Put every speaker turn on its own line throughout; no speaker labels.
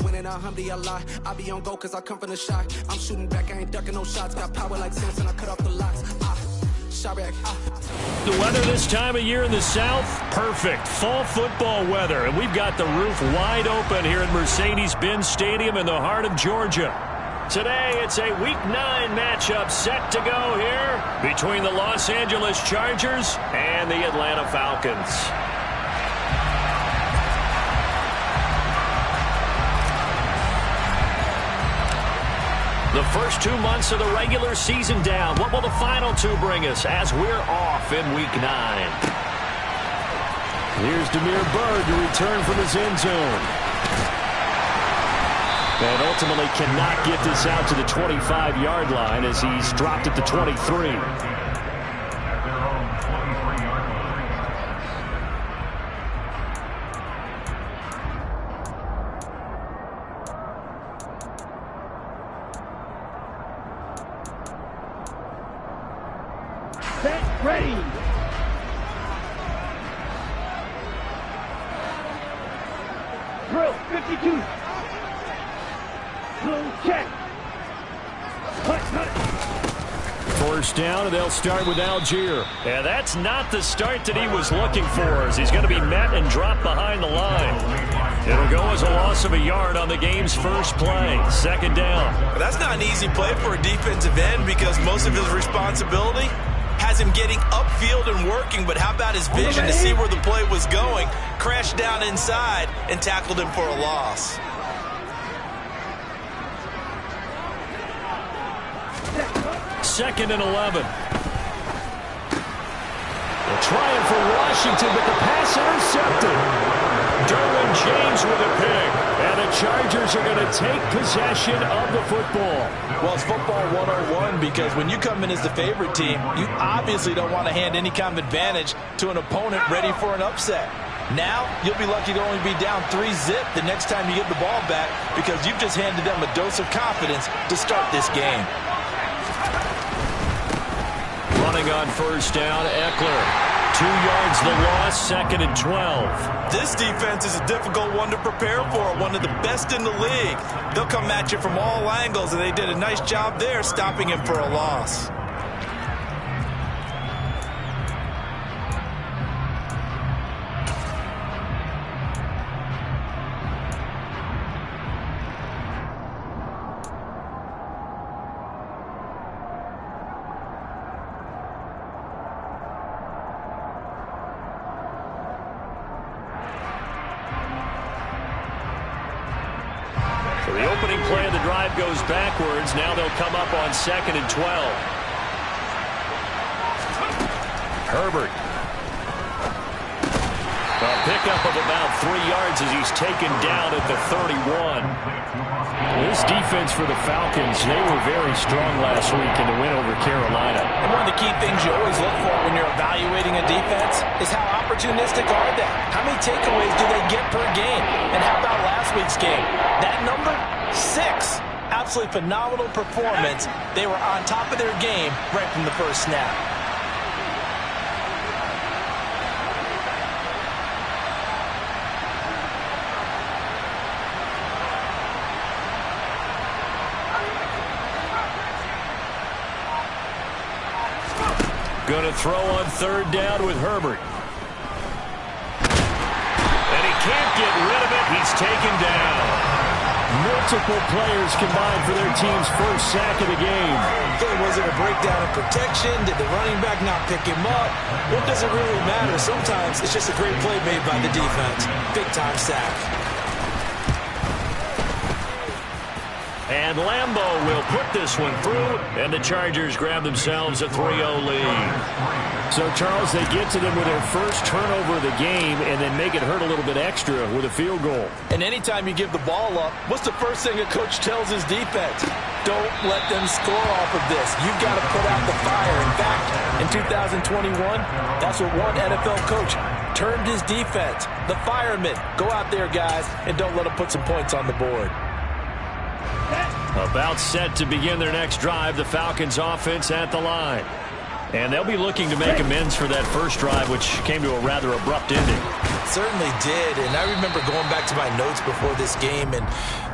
winning, alhamdulillah. I be on go cause I come from the shot. I'm shooting back, I ain't ducking no shots. Got power like Samson, I cut off the locks. Shot back.
The weather this time of year in the South, perfect. Fall football weather, and we've got the roof wide open here at Mercedes-Benz Stadium in the heart of Georgia. Today, it's a Week 9 matchup set to go here between the Los Angeles Chargers and the Atlanta Falcons. The first 2 months of the regular season down. What will the final 2 bring us as we're off in Week 9? Here's Damiere Byrd to return from his end zone. And ultimately cannot get this out to the 25-yard line as he's dropped at the 23.
Set, ready. Drill 52. Check.
First down, and they'll start with Algier. And that's not the start that he was looking for, as he's going to be met and dropped behind the line. It'll go as a loss of a yard on the game's first play. Second down.
That's not an easy play for a defensive end because most of his responsibility has him getting upfield and working, but how about his vision to see where the play was going, crashed down inside, and tackled him for a loss.
Second and 11. They're trying for Washington, but the pass intercepted. Derwin James with a pick. And the Chargers are going to take possession of the football.
Well, it's football 101 because when you come in as the favorite team, you obviously don't want to hand any kind of advantage to an opponent ready for an upset. Now, you'll be lucky to only be down 3-zip the next time you get the ball back because you've just handed them a dose of confidence to start this game.
Running on first down, Eckler. 2 yards the loss, second and 12.
This defense is a difficult one to prepare for, one of the best in the league. They'll come at you from all angles, and they did a nice job there stopping him for a loss.
So the opening play of the drive goes backwards. Now they'll come up on second and 12. Herbert. A pickup of about 3 yards as he's taken down at the 31. This defense for the Falcons, they were very strong last week in the win over Carolina.
And one of the key things you always look for when you're evaluating a defense is how opportunistic are they? How many takeaways do they get per game? And how about last week's game? That number, 6. Absolutely phenomenal performance. They were on top of their game right from the first snap.
Going to throw on third down with Herbert. And he can't get rid of it. He's taken down. Multiple players combined for their team's first sack of the game.
Was it a breakdown in protection? Did the running back not pick him up? What does it really matter? Sometimes it's just a great play made by the defense. Big-time sack.
And Lambo will put this one through, and the Chargers grab themselves a 3-0 lead. So, Charles, they get to them with their first turnover of the game and then make it hurt a little bit extra with a field goal.
And anytime you give the ball up, what's the first thing a coach tells his defense? Don't let them score off of this. You've got to put out the fire. In fact, in 2021, that's what one NFL coach termed his defense. The firemen. Go out there, guys, and don't let them put some points on the board.
About set to begin their next drive, the Falcons offense at the line. And they'll be looking to make amends for that first drive, which came to a rather abrupt ending.
Certainly did, and I remember going back to my notes before this game, and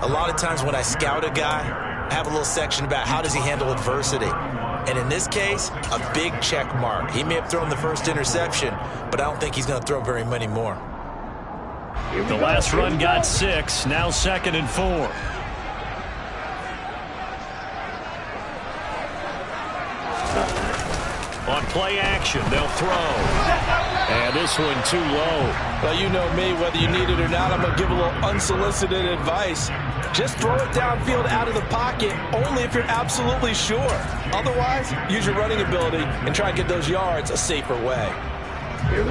a lot of times when I scout a guy, I have a little section about how does he handle adversity. And in this case, a big check mark. He may have thrown the first interception, but I don't think he's going to throw very many more.
The last run got 6, now 2nd and 4. On play action, they'll throw. And this one too low.
Well, you know me, whether you need it or not, I'm going to give a little unsolicited advice. Just throw it downfield out of the pocket, only if you're absolutely sure. Otherwise, use your running ability and try and get those yards a safer way.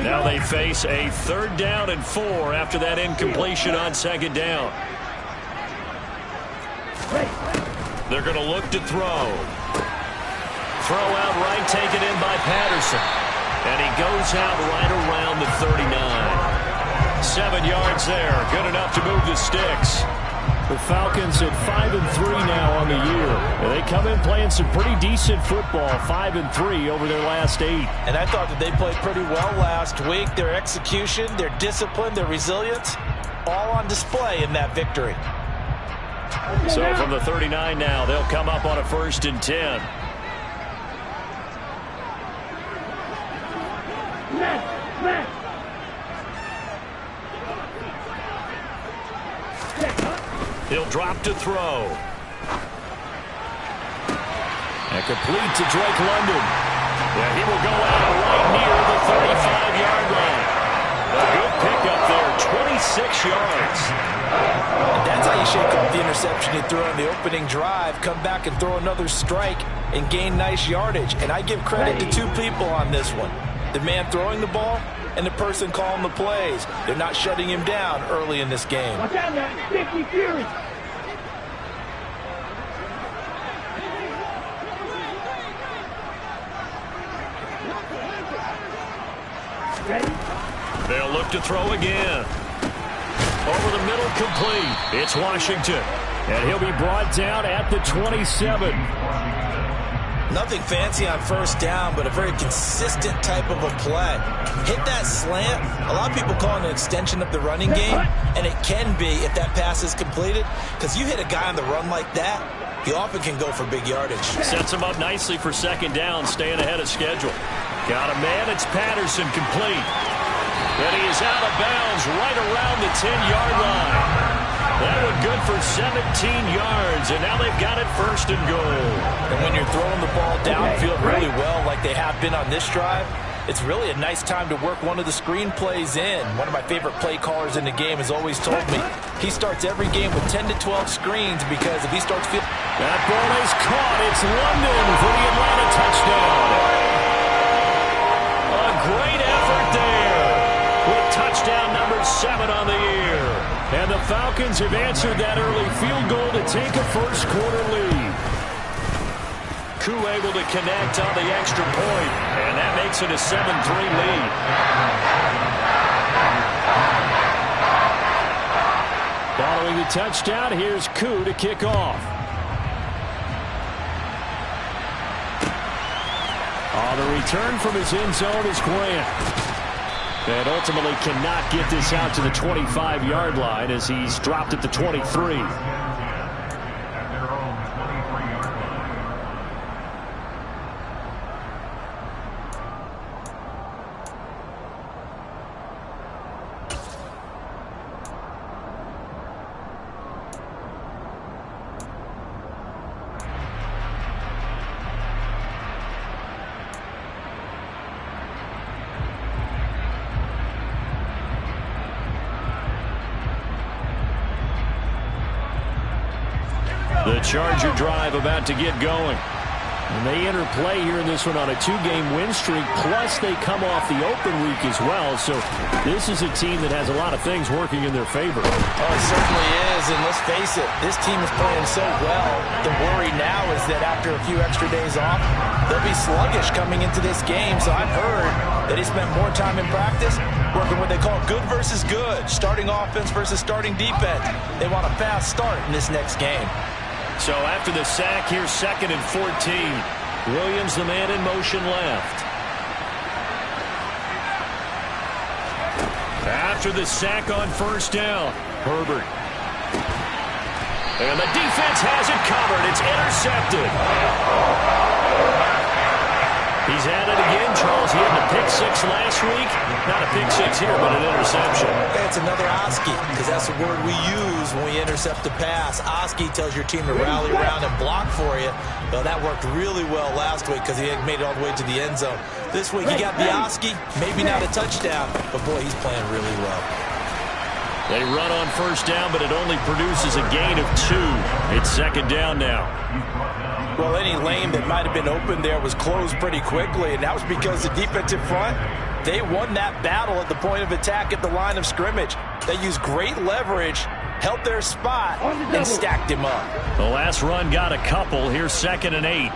Now they face a 3rd down and 4 after that incompletion on 2nd down. They're going to look to throw. Throw out right, taken in by Patterson. And he goes out right around the 39. 7 yards there. Good enough to move the sticks. The Falcons at 5-3 now on the year. And they come in playing some pretty decent football, 5-3 over their last 8.
And I thought that they played pretty well last week. Their execution, their discipline, their resilience, all on display in that victory.
So from the 39 now, they'll come up on a 1st and 10. He'll drop to throw. And complete to Drake London. Yeah, he will go out right near the 35-yard line. A good pickup there, 26 yards.
And that's how you shake off the interception he threw on the opening drive, come back and throw another strike and gain nice yardage. And I give credit to 2 people on this one. The man throwing the ball and the person calling the plays. They're not shutting him down early in this game.
Watch out, man. 50 Fury. Ready?
They'll look to throw again. Over the middle, complete. It's Washington. And he'll be brought down at the 27.
Nothing fancy on 1st down, but a very consistent type of a play. Hit that slant. A lot of people call it an extension of the running game, and it can be if that pass is completed, because you hit a guy on the run like that, he often can go for big yardage.
Sets him up nicely for 2nd down, staying ahead of schedule. Got a man, it's Patterson, complete. And he is out of bounds right around the 10-yard line. That one good for 17 yards, and now they've got it 1st and goal.
And when you're throwing the ball downfield really well like they have been on this drive, it's really a nice time to work one of the screen plays in. One of my favorite play callers in the game has always told me he starts every game with 10 to 12 screens because if he starts feeling...
That ball is caught. It's London for the Atlanta touchdown. A great effort there with touchdown number 7 on the year. And the Falcons have answered that early field goal to take a 1st quarter lead. Koo able to connect on the extra point, and that makes it a 7-3 lead. Following the touchdown, here's Koo to kick off. On the return from his end zone is Grant. And ultimately cannot get this out to the 25-yard line as he's dropped at the 23. The Charger drive about to get going. And they enter play here in this one on a 2-game win streak, plus they come off the open week as well. So this is a team that has a lot of things working in their favor.
Oh, it certainly is, and let's face it, this team is playing so well. The worry now is that after a few extra days off, they'll be sluggish coming into this game. So I've heard that he spent more time in practice working what they call good versus good, starting offense versus starting defense. They want a fast start in this next game.
So after the sack, here's 2nd and 14. Williams, the man in motion left. after the sack on first down. Herbert. And the defense has it covered. It's intercepted. He's at it again, Charles. He had a pick six last week. Not a pick six here, but an interception.
It's another Oski, because that's the word we use when we intercept the pass. Oski tells your team to rally around and block for you. Well, that worked really well last week because he had made it all the way to the end zone. This week, he got the Oski, maybe not a touchdown, but boy, he's playing really well.
They run on first down, but it only produces a gain of 2. It's second down now.
Well, any lane that might have been open there was closed pretty quickly, and that was because the defensive front, they won that battle at the point of attack at the line of scrimmage. They used great leverage, held their spot, and stacked him up.
The last run got a couple. Here's 2nd and 8.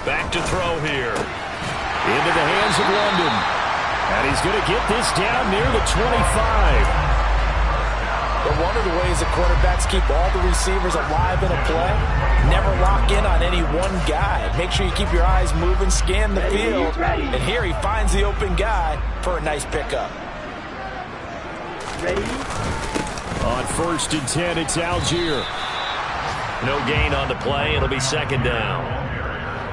Back to throw here. Into the hands of London. And he's going to get this down near the 25.
But one of the ways that quarterbacks keep all the receivers alive in a play, never lock in on any one guy. Make sure you keep your eyes moving, scan the field. And here he finds the open guy for a nice pickup.
On 1st and 10, it's Algier. No gain on the play. It'll be second down.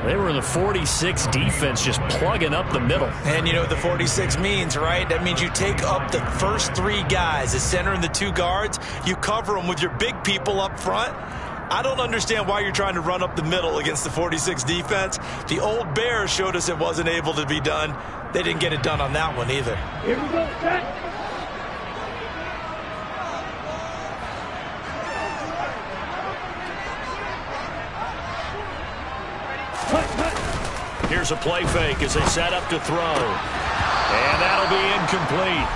They were in the 46 defense, just plugging up the middle.
And you know what the 46 means, right? That means you take up the first 3 guys, the center and the 2 guards. You cover them with your big people up front. I don't understand why you're trying to run up the middle against the 46 defense. The old Bears showed us it wasn't able to be done. They didn't get it done on that one either.
Here we go, set.
Here's a play fake as they set up to throw. And that'll be incomplete.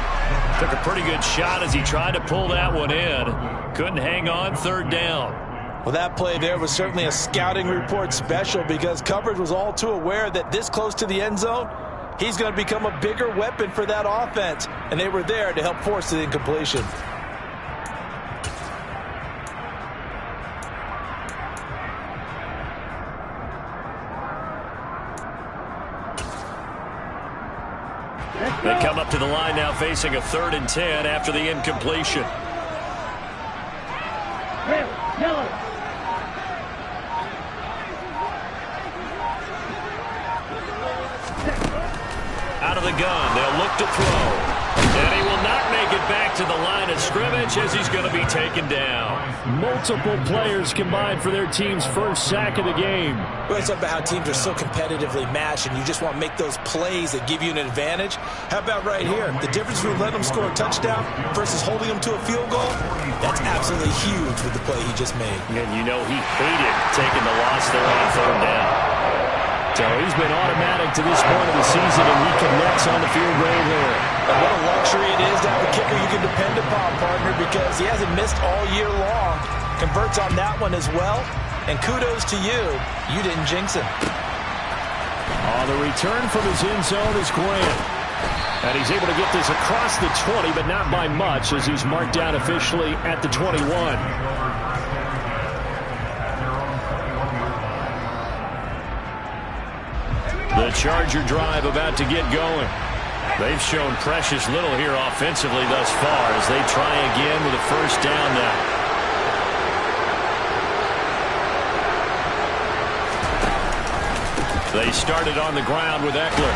Took a pretty good shot as he tried to pull that one in. Couldn't hang on, 3rd down.
Well, that play there was certainly a scouting report special because coverage was all too aware that this close to the end zone, he's going to become a bigger weapon for that offense. And they were there to help force the incompletion.
They come up to the line now facing a 3rd and 10 after the incompletion. Out of the gun, they'll look to throw. And he will not make it back to the line of scrimmage as he's going to be taken down. Multiple players combined for their team's first sack of the game.
Well, it's about how teams are so competitively matched, and you just want to make those plays that give you an advantage. How about right here? The difference between letting them score a touchdown versus holding them to a field goal, that's absolutely huge with the play he just made.
And you know he hated taking the loss there on 3rd down. So he's been automatic to this point of the season, and he connects on the field goal there.
And what a luxury it is to have a kicker you can depend upon, partner, because he hasn't missed all year long. Converts on that one as well. And kudos to you. You didn't jinx him.
The return from his end zone is Grant. And he's able to get this across the 20, but not by much as he's marked down officially at the 21. The Charger drive about to get going. They've shown precious little here offensively thus far as they try again with a first down now. They started on the ground with Eckler.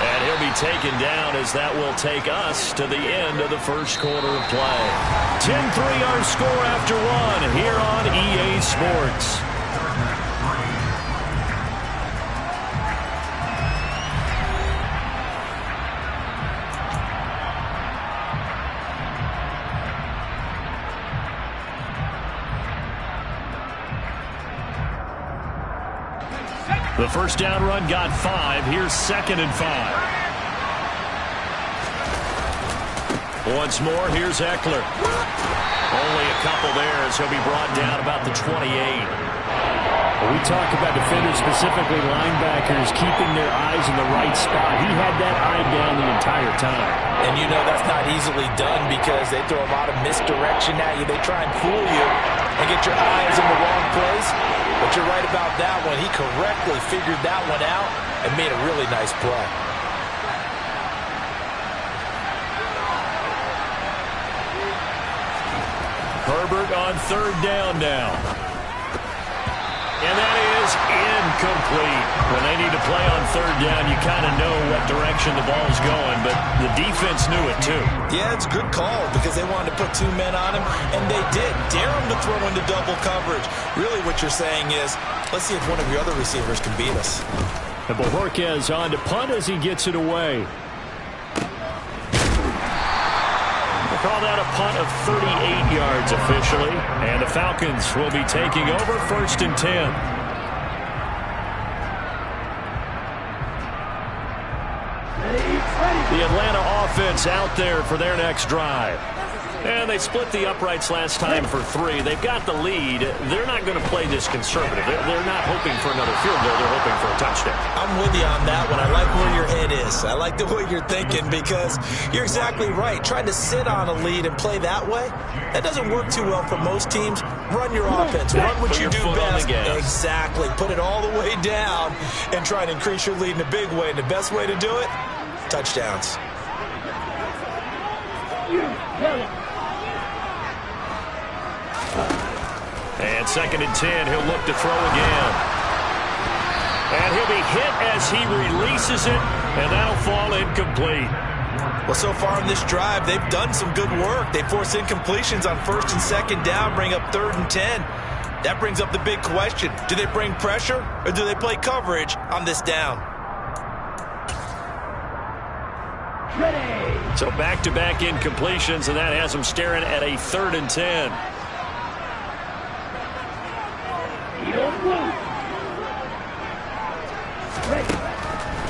And he'll be taken down as that will take us to the end of the first quarter of play. 10-3 our score after 1 here on EA Sports. The first down run got 5. Here's 2nd and 5. Once more, here's Eckler. Only a couple there as he'll be brought down about the 28. We talk about defenders, specifically linebackers, keeping their eyes in the right spot. He had that eye down the entire time.
And you know that's not easily done because they throw a lot of misdirection at you. They try and fool you and get your eyes in the wrong place. But you're right about that one. He correctly figured that one out and made a really nice play.
Herbert on third down now. And that is incomplete. When they need to play on third down, you kind of know what direction the ball's going, but the defense knew it too.
Yeah, it's a good call because they wanted to put 2 men on him, and they did. Dare him to throw into double coverage. Really what you're saying is, let's see if one of your other receivers can beat us.
And Bojorquez on to punt as he gets it away. They call that a punt of 38 yards officially. And the Falcons will be taking over 1st and 10. The Atlanta offense out there for their next drive. And they split the uprights last time for 3. They've got the lead. They're not going to play this conservative. They're not hoping for another field goal. They're hoping for a touchdown.
I'm with you on that one. I like where your head is. I like the way you're thinking because you're exactly right. Trying to sit on a lead and play that way, that doesn't work too well for most teams. Run your offense. Run what you do best. Exactly. Put it all the way down and try and increase your lead in a big way. And the best way to do it, touchdowns.
And 2nd and 10, he'll look to throw again. And he'll be hit as he releases it, and that'll fall incomplete.
Well, so far in this drive, they've done some good work. They force incompletions on 1st and 2nd down, bring up 3rd and 10. That brings up the big question. Do they bring pressure, or do they play coverage on this down?
So back-to-back incompletions, and that has them staring at a 3rd and 10.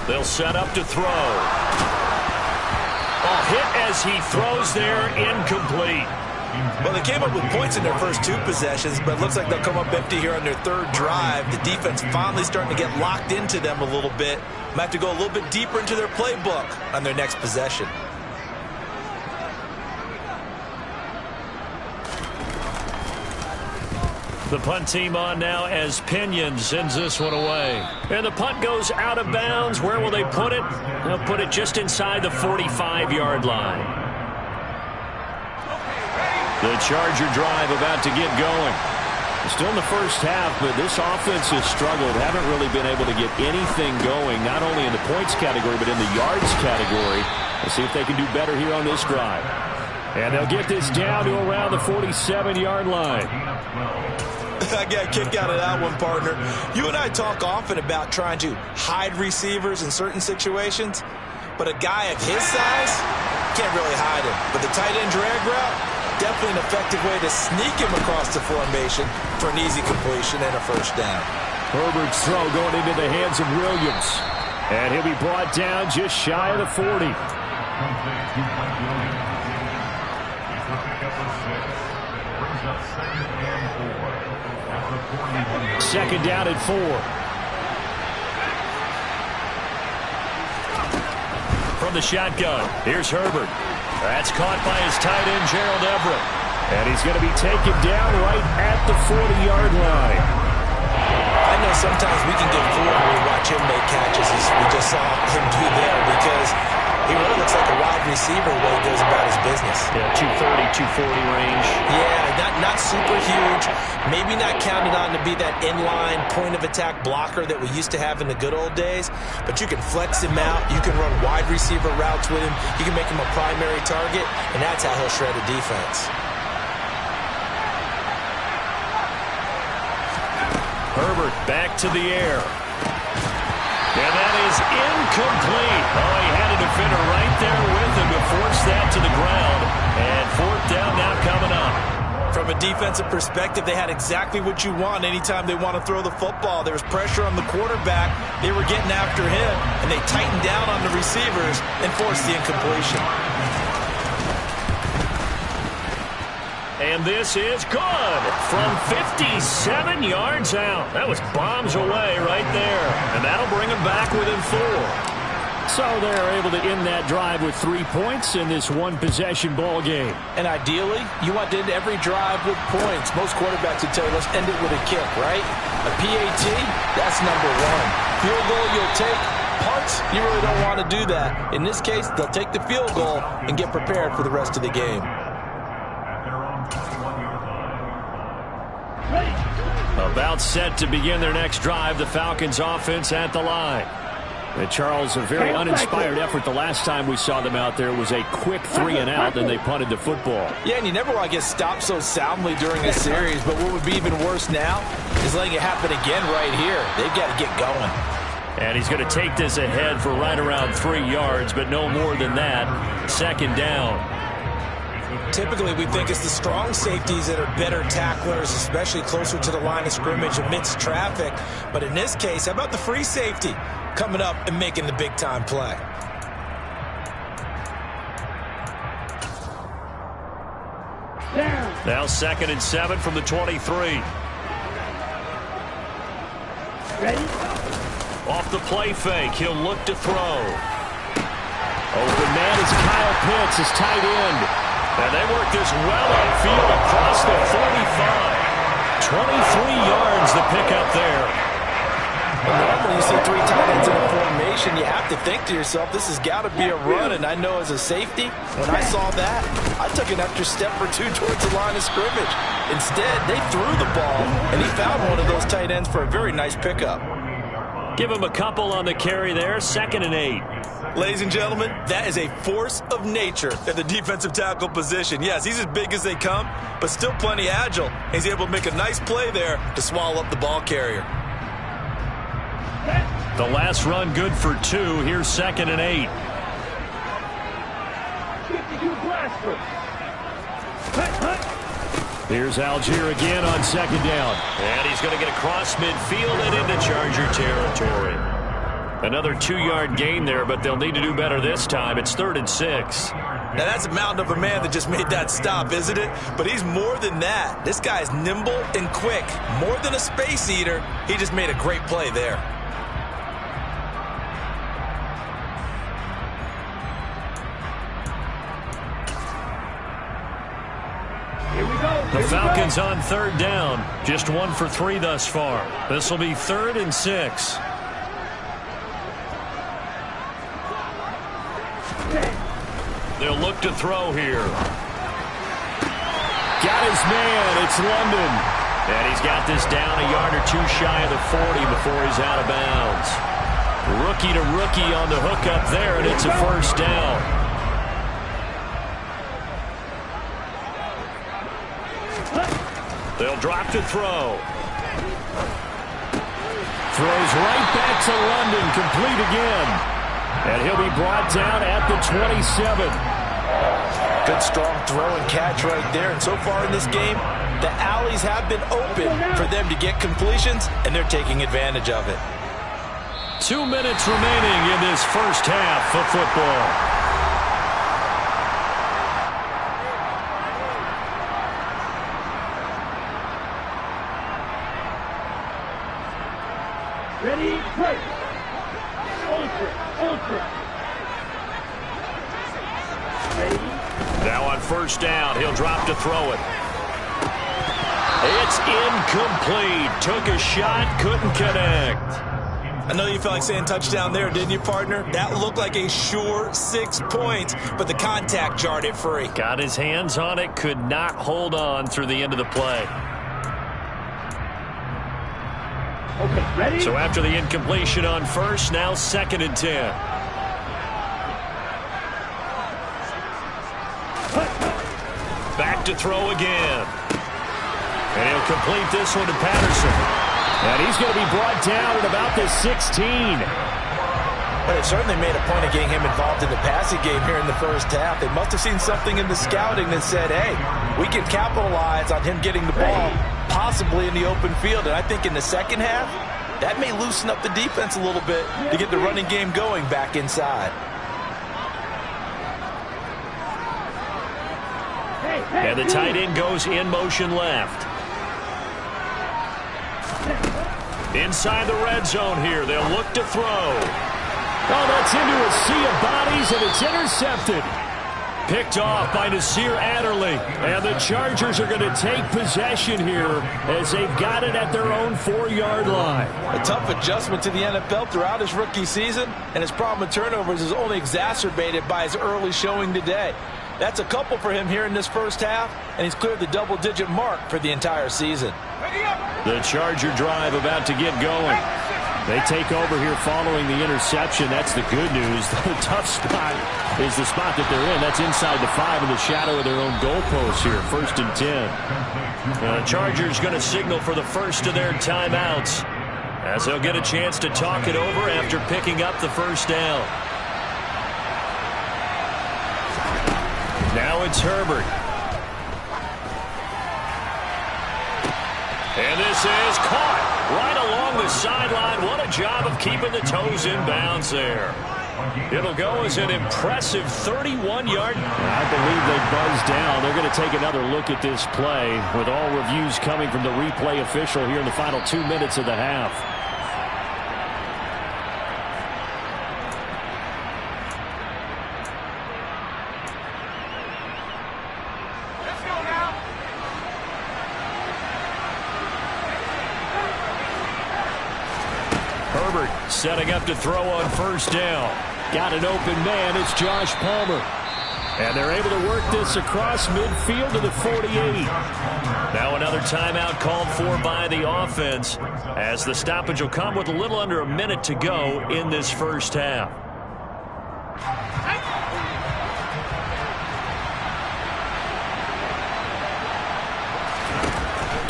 They'll set up to throw. A hit as he throws there, incomplete.
Well, they came up with points in their first 2 possessions, but it looks like they'll come up empty here on their 3rd drive. The defense finally starting to get locked into them a little bit. Might have to go a little bit deeper into their playbook on their next possession.
The punt team on now as Pinion sends this one away. And the punt goes out of bounds. Where will they put it? They'll put it just inside the 45-yard line. The Charger drive about to get going. Still in the first half, but this offense has struggled. Haven't really been able to get anything going, not only in the points category, but in the yards category. Let's see if they can do better here on this drive. And they'll get this down to around the 47-yard line.
I got a kick out of that one, partner. You and I talk often about trying to hide receivers in certain situations, but a guy of his size can't really hide him. But the tight end drag route, definitely an effective way to sneak him across the formation for an easy completion and a 1st down.
Herbert's throw going into the hands of Williams. And he'll be brought down just shy of the 40. 2nd down at 4. From the shotgun, here's Herbert. That's caught by his tight end, Gerald Everett. And he's going to be taken down right at the 40-yard line.
I know sometimes we can get fooled when we watch him make catches, as we just saw him do there, because he really looks like a wide receiver the way he goes about his business.
Yeah, 230, 240 range.
Yeah, not super huge. Maybe not counted on to be that inline point-of-attack blocker that we used to have in the good old days, but you can flex him out. You can run wide receiver routes with him. You can make him a primary target, and that's how he'll shred a defense.
Herbert back to the air. And that is incomplete. Oh, he had a defender right there with him to force that to the ground. And 4th down now coming up.
From a defensive perspective, they had exactly what you want anytime they want to throw the football. There was pressure on the quarterback. They were getting after him, and they tightened down on the receivers and forced the incompletion.
And this is good from 57 yards out. That was bombs away right there. And that'll bring them back within 4. So they're able to end that drive with 3 points in this one-possession ball game.
And ideally, you want to end every drive with points. Most quarterbacks would tell you, let's end it with a kick, right? A PAT, that's number 1. Field goal you'll take. Punts, you really don't want to do that. In this case, they'll take the field goal and get prepared for the rest of the game.
About set to begin their next drive, the Falcons offense at the line. And Charles, a very uninspired effort the last time we saw them out there. It was a quick 3-and-out, then they punted the football.
Yeah, and you never want to get stopped so soundly during a series, but what would be even worse now is letting it happen again right here. They've got to get going.
And he's going to take this ahead for right around 3 yards, but no more than that. Second down.
Typically, we think it's the strong safeties that are better tacklers, especially closer to the line of scrimmage amidst traffic. But in this case, how about the free safety coming up and making the big-time play?
Now 2nd and 7 from the 23.
Ready?
Off the play fake, he'll look to throw. Open man is Kyle Pitts, his tight end. And they work this well upfield across the 45. 23 yards the pickup there.
Normally you see 3 tight ends in a formation, you have to think to yourself, this has got to be a run. And I know as a safety, when I saw that, I took an extra step or 2 towards the line of scrimmage. Instead, they threw the ball, and he found one of those tight ends for a very nice pickup.
Give him a couple on the carry there, 2nd and 8.
Ladies and gentlemen, that is a force of nature at the defensive tackle position. Yes, he's as big as they come, but still plenty agile. He's able to make a nice play there to swallow up the ball carrier.
The last run good for 2. Here's 2nd and 8.
52 blaster.
Here's Algier again on 2nd down. And he's going to get across midfield and into Charger territory. Another 2-yard gain there, but they'll need to do better this time. It's 3rd and 6.
Now, that's a mountain of a man that just made that stop, isn't it? But he's more than that. This guy's nimble and quick. More than a space eater, he just made a great play there.
The Falcons on 3rd down. Just 1 for 3 thus far. This will be 3rd and 6. They'll look to throw here. Got his man. It's London. And he's got this down a yard or 2 shy of the 40 before he's out of bounds. Rookie to rookie on the hook up there, and it's a 1st down. They'll drop to throw. Throws right back to London, complete again. And he'll be brought down at the 27.
Good strong throw and catch right there. And so far in this game, the alleys have been open for them to get completions, and they're taking advantage of it.
2 minutes remaining in this first half of football.
Ready, break. Ultra. Ready.
Now on 1st down, he'll drop to throw it. It's incomplete. Took a shot, couldn't connect.
I know you felt like saying touchdown there, didn't you, partner? That looked like a sure 6 points, but the contact jarred it free.
Got his hands on it, could not hold on through the end of the play.
Okay, ready?
So after the incompletion on 1st, now 2nd and 10. Back to throw again. And he'll complete this one to Patterson. And he's going to be brought down at about the 16.
But it certainly made a point of getting him involved in the passing game here in the first half. They must have seen something in the scouting that said, hey, we can capitalize on him getting the ball, possibly in the open field. And I think in the second half, that may loosen up the defense a little bit to get the running game going back inside.
And the tight end goes in motion left. Inside the red zone here. They'll look to throw. Oh, that's into a sea of bodies, and it's intercepted. Picked off by Nasir Adderley. And the Chargers are going to take possession here as they've got it at their own 4-yard line.
A tough adjustment to the NFL throughout his rookie season, and his problem with turnovers is only exacerbated by his early showing today. That's a couple for him here in this first half, and he's cleared the double-digit mark for the entire season.
The Charger drive about to get going. They take over here following the interception. That's the good news. The tough spot is the spot that they're in. That's inside the 5 in the shadow of their own goalpost here. 1st and 10. The Chargers going to signal for the first of their timeouts, as they'll get a chance to talk it over after picking up the first down. Now it's Herbert. And this is caught right along the sideline. What a job of keeping the toes in bounds there. It'll go as an impressive 31-yard. I believe they buzzed down. They're going to take another look at this play, with all reviews coming from the replay official here in the final 2 minutes of the half. Setting up to throw on first down. Got an open man. It's Josh Palmer. And they're able to work this across midfield to the 48. Now another timeout called for by the offense, as the stoppage will come with a little under a minute to go in this first half.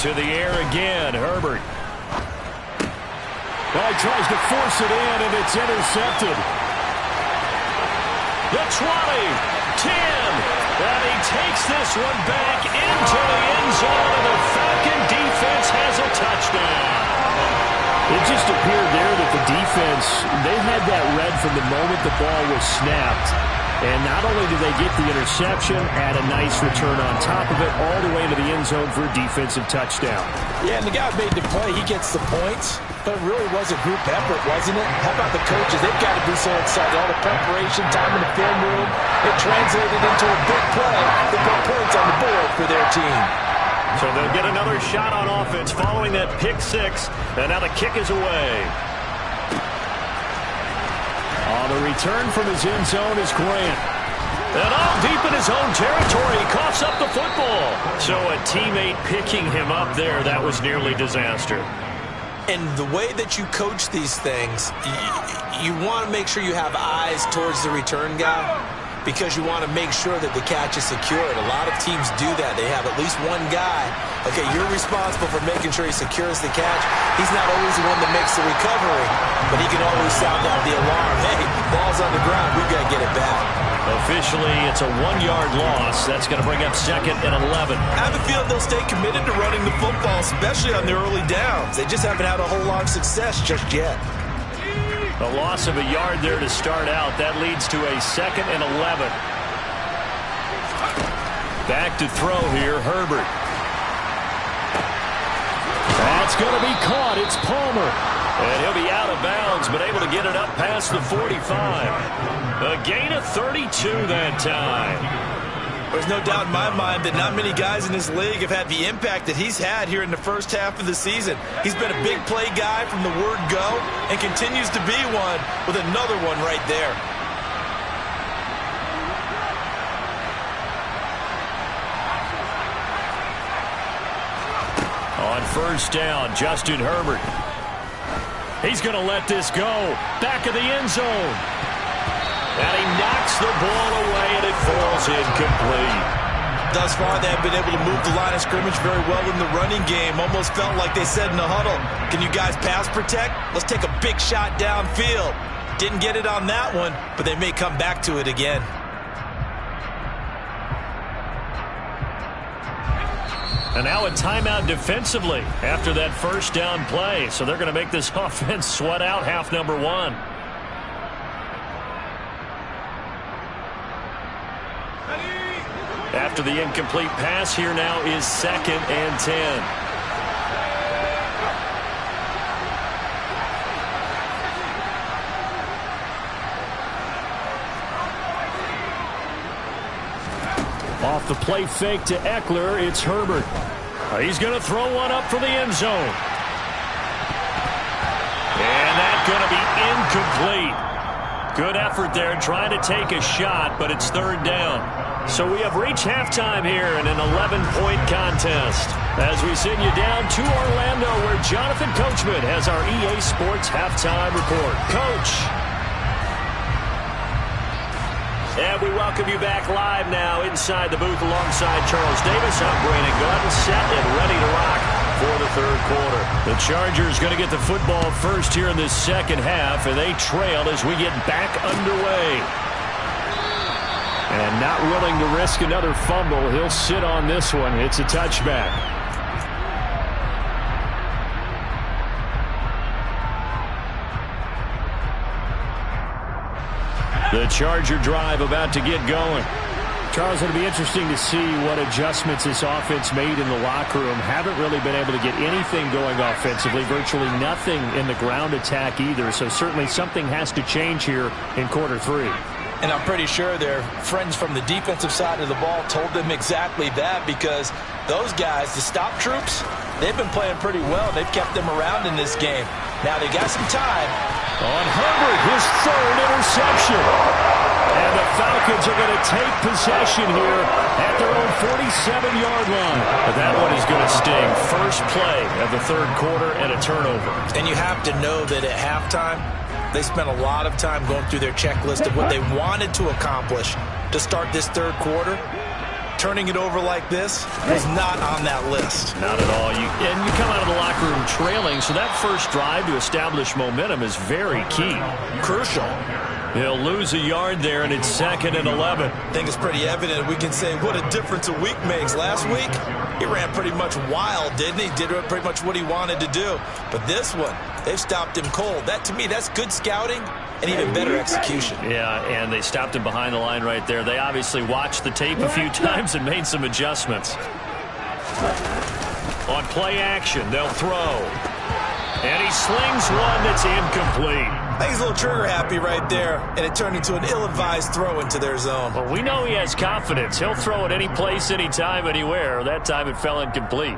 To the air again, Herbert. Well, he tries to force it in, and it's intercepted. The 20, 10, and he takes this one back into the end zone, and the Falcon defense has a touchdown. It just appeared there that the defense, they had that read from the moment the ball was snapped. And not only did they get the interception, add a nice return on top of it, all the way to the end zone for a defensive touchdown. Yeah, and the guy made the play. He gets the points. But it really was a group effort, wasn't it? How about the coaches? They've got to be so excited. All the preparation, time in the film room, it translated into a big play that put points on the board for their team. So they'll get another shot on offense following that pick six. And now the kick is away. On the return from his end zone is Grant. And all deep in his own territory, he coughs up the football. So a teammate picking him up there, that was nearly disaster.
And the way that you coach these things, you want to make sure you have eyes towards the return guy, because you want to make sure that the catch is secured. A lot of teams do that. They have at least one guy. Okay, you're responsible for making sure he secures the catch. He's not always the one that makes the recovery, but he can always sound out the alarm. Hey, ball's on the ground. We've got to get it back.
Officially, it's a 1-yard loss. That's going to bring up 2nd and 11.
I have a feeling they'll stay committed to running the football, especially on their early downs. They just haven't had a whole lot of success just yet.
A loss of a yard there to start out. That leads to a 2nd and 11. Back to throw here, Herbert. That's going to be caught. It's Palmer. And he'll be out of bounds, but able to get it up past the 45. A gain of 32 that time.
There's no doubt in my mind that not many guys in this league have had the impact that he's had here in the first half of the season. He's been a big play guy from the word go and continues to be one, with another one right there.
On first down, Justin Herbert. He's going to let this go. Back of the end zone. And he knocks the ball away, and it falls incomplete.
Thus far, they have been able to move the line of scrimmage very well in the running game. Almost felt like they said in the huddle, can you guys pass protect? Let's take a big shot downfield. Didn't get it on that one, but they may come back to it again.
And now a timeout defensively after that first down play. So they're going to make this offense sweat out half number one. After the incomplete pass, here now is 2nd and 10. Off the play fake to Eckler, it's Herbert. He's going to throw one up for the end zone. And that's going to be incomplete. Good effort there trying to take a shot, but it's 3rd down. So we have reached halftime here in an 11-point contest as we send you down to Orlando where Jonathan Coachman has our EA Sports halftime report. Coach. And we welcome you back live now inside the booth alongside Charles Davis. I'm Brandon Gordon, set and ready to rock for the third quarter. The Chargers going to get the football first here in this second half, and they trail as we get back underway. And not willing to risk another fumble. He'll sit on this one. It's a touchback. The Charger drive about to get going. Charles, it'll be interesting to see what adjustments this offense made in the locker room. Haven't really been able to get anything going offensively. Virtually nothing in the ground attack either. So certainly something has to change here in quarter three.
And I'm pretty sure their friends from the defensive side of the ball told them exactly that, because those guys, the stop troops, they've been playing pretty well. They've kept them around in this game. Now they got some time.
On Herbert, his third interception. And the Falcons are going to take possession here at their own 47-yard line. But that one is going to sting. First play of the third quarter and a turnover.
And you have to know that at halftime, they spent a lot of time going through their checklist of what they wanted to accomplish to start this third quarter. Turning it over like this was not on that list.
Not at all. And you come out of the locker room trailing, so that first drive to establish momentum is very key.
Crucial.
He'll lose a yard there, and it's 2nd and 11.
I think it's pretty evident. We can say what a difference a week makes. Last week, he ran pretty much wild, didn't he? Did pretty much what he wanted to do. But this one, they've stopped him cold. That, to me, that's good scouting and even better execution.
Yeah, and they stopped him behind the line right there. They obviously watched the tape a few times and made some adjustments. On play action, they'll throw. And he slings one that's incomplete.
I think he's a little trigger happy right there, and it turned into an ill-advised throw into their zone.
Well, we know he has confidence. He'll throw it any place, anytime, anywhere. That time it fell incomplete.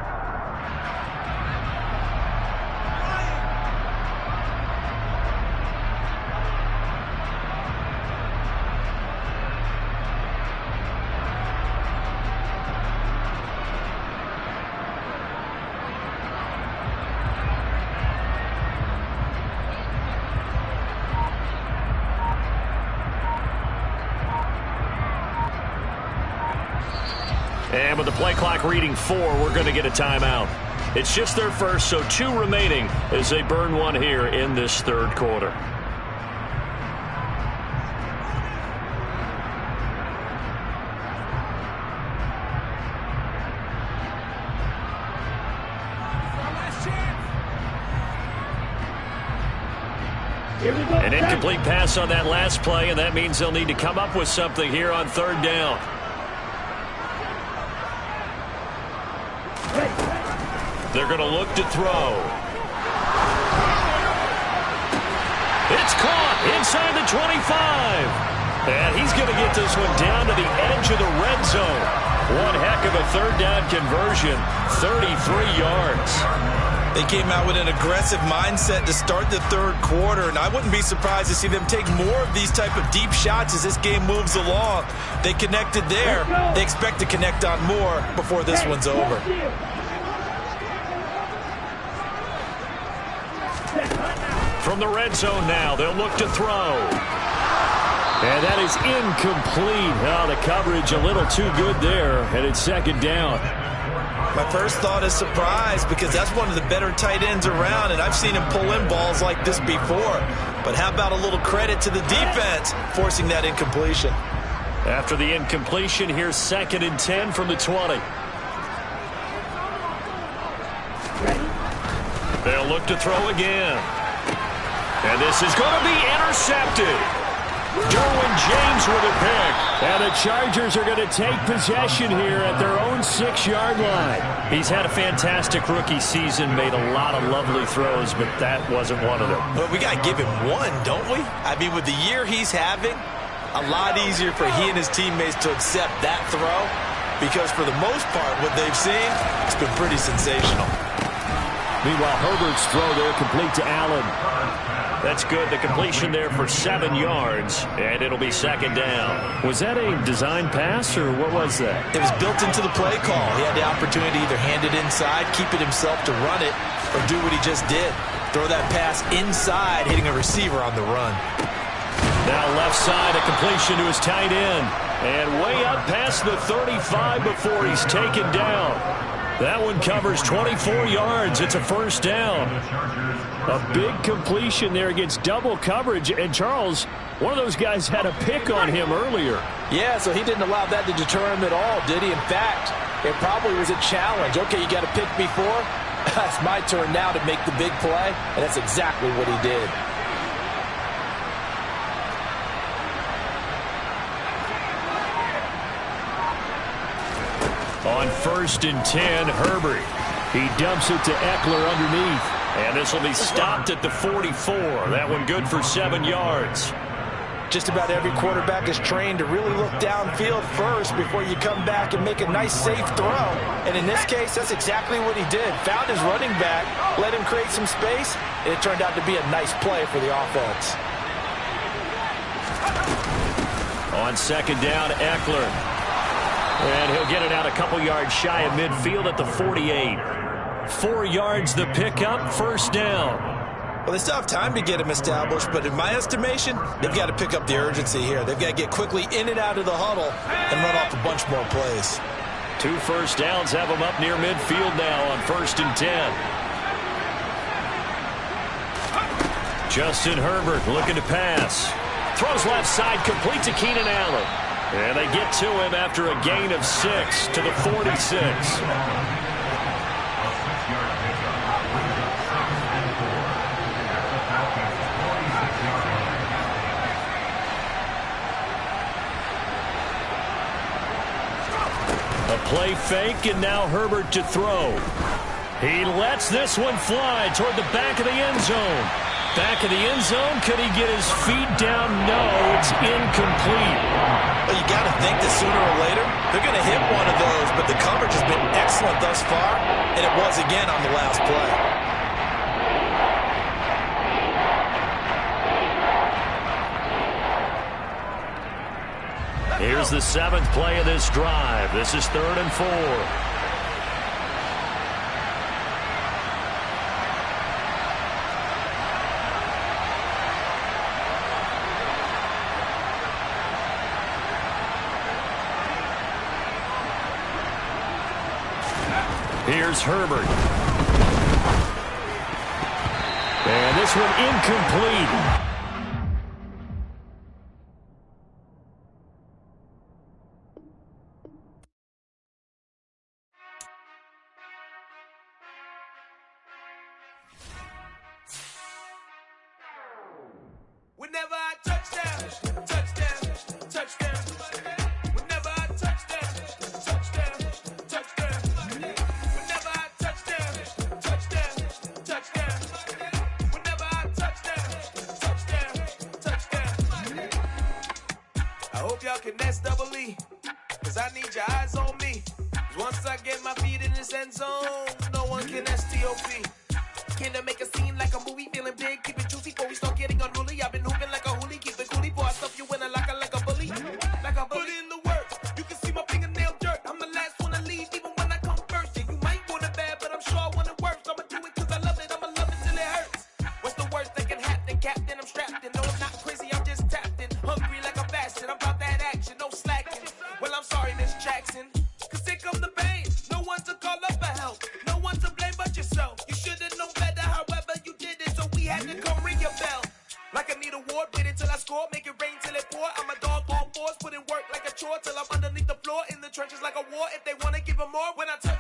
And with the play clock reading 4, we're going to get a timeout. It's just their first, so 2 remaining as they burn one here in this third quarter. An incomplete pass on that last play, and that means they'll need to come up with something here on third down. They're going to look to throw. It's caught inside the 25. And he's going to get this one down to the edge of the red zone. One heck of a third down conversion, 33 yards.
They came out with an aggressive mindset to start the third quarter, and I wouldn't be surprised to see them take more of these type of deep shots as this game moves along. They connected there. They expect to connect on more before this one's over.
From the red zone now, they'll look to throw. And that is incomplete. Oh, the coverage a little too good there, and it's second down.
My first thought is surprise, because that's one of the better tight ends around, and I've seen him pull in balls like this before. But how about a little credit to the defense forcing that incompletion?
After the incompletion, here's 2nd and 10 from the 20. They'll look to throw again. And this is going to be intercepted. Derwin James with a pick. And the Chargers are going to take possession here at their own 6-yard line. He's had a fantastic rookie season, made a lot of lovely throws, but that wasn't one of them.
Well, we got to give him one, don't we? I mean, with the year he's having, a lot easier for he and his teammates to accept that throw, because for the most part, what they've seen, it's been pretty sensational.
Meanwhile, Herbert's throw there complete to Allen. That's good. The completion there for 7 yards, and it'll be second down. Was that a design pass, or what was that?
It was built into the play call. He had the opportunity to either hand it inside, keep it himself to run it, or do what he just did. Throw that pass inside, hitting a receiver on the run.
Now left side, a completion to his tight end. And way up past the 35 before he's taken down. That one covers 24 yards. It's a first down. A big completion there against double coverage. And Charles, one of those guys had a pick on him earlier.
Yeah, so he didn't allow that to deter him at all, did he? In fact, it probably was a challenge. Okay, you got to pick me for? It's my turn now to make the big play. And that's exactly what he did.
On 1st and 10, Herbert. He dumps it to Eckler underneath. And this will be stopped at the 44. That one good for 7 yards.
Just about every quarterback is trained to really look downfield first before you come back and make a nice, safe throw. And in this case, that's exactly what he did. Found his running back, let him create some space, and it turned out to be a nice play for the offense.
On second down, Eckler. And he'll get it out a couple yards shy of midfield at the 48. 4 yards the pickup, first down.
Well, they still have time to get him established, but in my estimation, they've got to pick up the urgency here. They've got to get quickly in and out of the huddle and run off a bunch more plays.
2 first downs have them up near midfield now on 1st and 10. Justin Herbert looking to pass. Throws left side, complete to Keenan Allen. And they get to him after a gain of 6 to the 46. A play fake, and now Herbert to throw. He lets this one fly toward the back of the end zone. Back of the end zone, could he get his feet down? No, it's incomplete.
Well, you got to think that sooner or later, they're going to hit one of those, but the coverage has been excellent thus far, and it was again on the last play.
Here's the 7th play of this drive. This is 3rd and 4. Here's Herbert. And this one incomplete.
Whenever I touchdown, touchdown, touchdown. Whenever I touchdown, touchdown, touchdown. Whenever I touchdown, touchdown, touchdown. Whenever I touchdown, touchdown. I hope y'all can double E, cause I need your eyes on me. Cause once I get my feet in this end zone, no one can STOP. Can I make a scene like a movie, feeling big, keep it juicy before we start getting unruly. I've been hooping like a hoolie, keep it coolie, before I stuff you in a locker like a bully. Like a bully. Put in the work, you can see my fingernail dirt. I'm the last one to leave, even when I come first. Yeah, you might want it bad, but I'm sure I want it worse. I'ma do it cause I love it, I'ma love it till it hurts. What's the worst that can happen, Captain? I'm strapped in, no I'm not crazy, I'm just tapped in. Hungry like a bastard, I'm about that action, no slacking. Well, I'm sorry, Miss Jackson, cause here come the pain. No one to call up for help, no one to blame but yourself. You should've known better, however you did it, so we had to come ring your bell. Like I need a ward, wait until I score, make it rain till it pour. I'm a dog on fours, put in work like a chore till I'm underneath the floor, in the trenches like a war. If they wanna give them more, when I touch